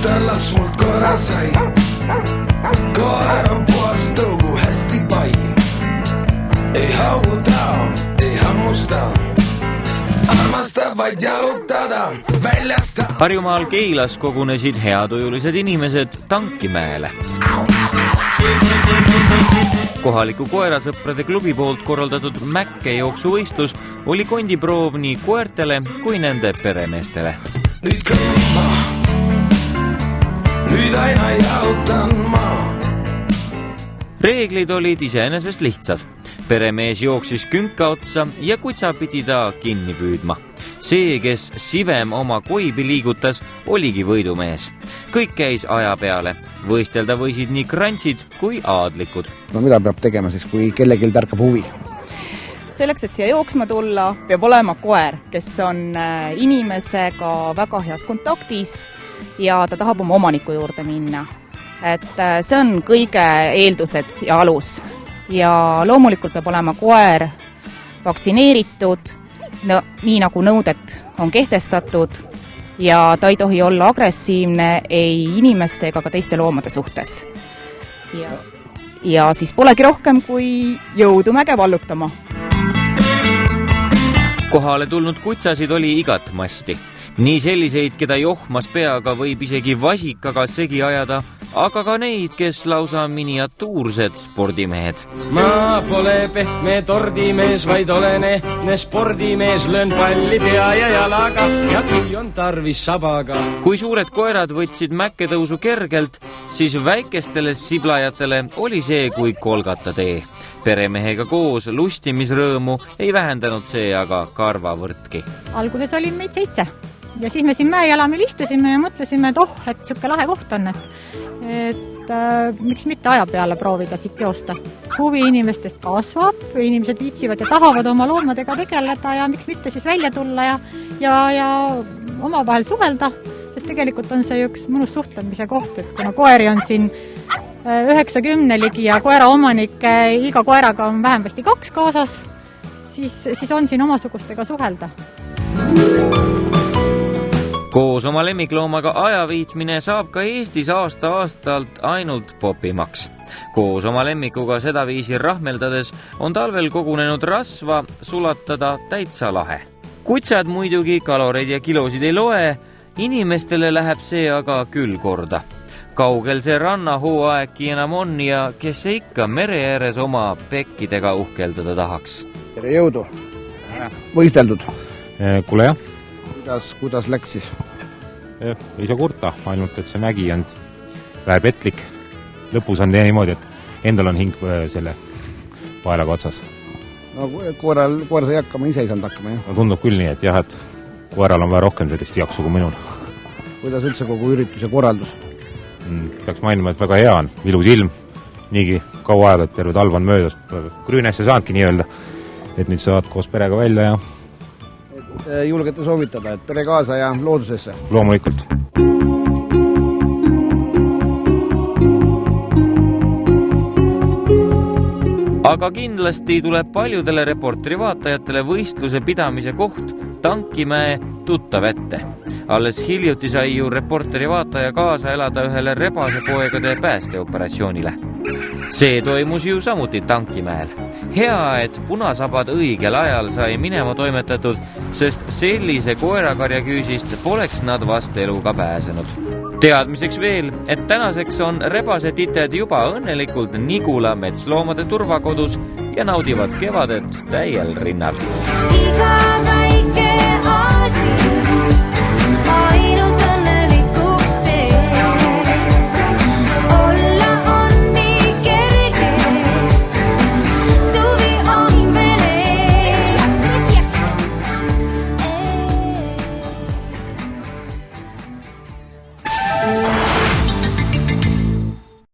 tütarlaps mult korra sai. Koer on puhas tõugu, hästi pai. Ei hauguta, ei hammusta, armastab vaid jalutada väljasta. Harjumaal Keilas kogunesid heatujulised inimesed Tankimäele. Kohaliku koerasõprade klubi poolt korraldatud Mäkke jooksuvõistlus oli kondiproov nii koertele kui nende peremeestele. Nüüd kõmma, nüüd aina jalutan ma. Reeglid olid iseenesest lihtsad. Peremees jooksis künka otsa ja kutsa pidi ta kinni püüdma. See, kes sivem oma koibi liigutas, oligi võidumees. Kõik käis aja peale. Võistelda võisid nii krantsid kui aadlikud. No mida peab tegema siis, kui kellelgi tärkab huvi? Selleks, et siia jooksma tulla, peab olema koer, kes on inimesega väga heas kontaktis ja ta tahab oma omaniku juurde minna. Et see on kõige eeldused ja alus. Ja loomulikult peab olema koer vaktsineeritud, nii nagu nõuded on kehtestatud, ja ta ei tohi olla agressiivne ei inimeste ega ka teiste loomade suhtes. Ja siis polegi rohkem kui jõudu mäge vallutama. Kohale tulnud kutsasid oli igat masti. Nii selliseid, keda johmas peaga võib isegi vasikaga segi ajada, aga ka neid, kes lausa miniatuursed spordimehed. Ma pole pehme tordimees, vaid olen ehtne spordimees, löön palli pea ja jalaga ja kui on tarvis sabaga. Kui suured koerad võtsid mäkketõusu kergelt, siis väikestele siblajatele oli see kui kolgata tee. Peremehega koos lustimisrõõmu ei vähendanud see aga karvavõrtki. Alguses oli meid 7 ja siis me siin mäejalamil istusime ja mõtlesime, et et siuke lahe koht on, et miks mitte aja peale proovida siit joosta. Huvi inimestest kasvab, inimesed viitsivad ja tahavad oma loomadega tegeleda ja miks mitte siis välja tulla ja omavahel suhelda, sest tegelikult on see üks mõnus suhtlemise koht, et kuna koeri on siin 90 ligi ja koera omanik iga koeraga on vähemasti 2 kaasas, siis on siin omasugustega suhelda. Koos oma lemmikloomaga ajaviitmine saab ka Eestis aasta-aastalt ainult popimaks. Koos oma lemmikuga sedaviisi rahmeldades on talvel kogunenud rasva sulatada täitsa lahe. Kutsad muidugi kaloreid ja kilosid ei loe, inimestele läheb see aga küll korda. Kaugel see rannahooaegki enam on ja kes see ikka mere ääres oma pekkidega uhkeldada tahaks. Tere jõudu! Võisteldud? Kuule jah. Kuidas läks siis? Ei saa kurta, ainult et see mägi on vähe petlik. Lõpus on niimoodi, et endal on hing selle paelaga otsas. No koer sai hakkama, ise ei saanud hakkama, jah? No, tundub küll nii, et jah, et koeral on vähe rohkem sellist jaksu kui minul. Kuidas üldse kogu ürituse korraldus? Peaks mainima, et väga hea on, ilus ilm, niigi kaua aega, et terve talv on möödas. Grüünesse saadki nii öelda, et nüüd saad koos perega välja ja julgete soovitada, et pere kaasa ja loodusesse? Loomulikult. Aga kindlasti tuleb paljudele Reporteri vaatajatele võistluse pidamise koht Tankimäe tuttav ette. Alles hiljuti sai ju Reporteri vaataja kaasa elada ühele rebasepoegade päästeoperatsioonile. See toimus ju samuti Tankimäel. Hea, et punasabad õigel ajal sai minema toimetatud, sest sellise koerakarjaküüsist poleks nad vast eluga pääsenud. Teadmiseks veel, et tänaseks on rebasetited juba õnnelikult Nigula metsloomade turvakodus ja naudivad kevadet täiel rinnal. Iga väike aasi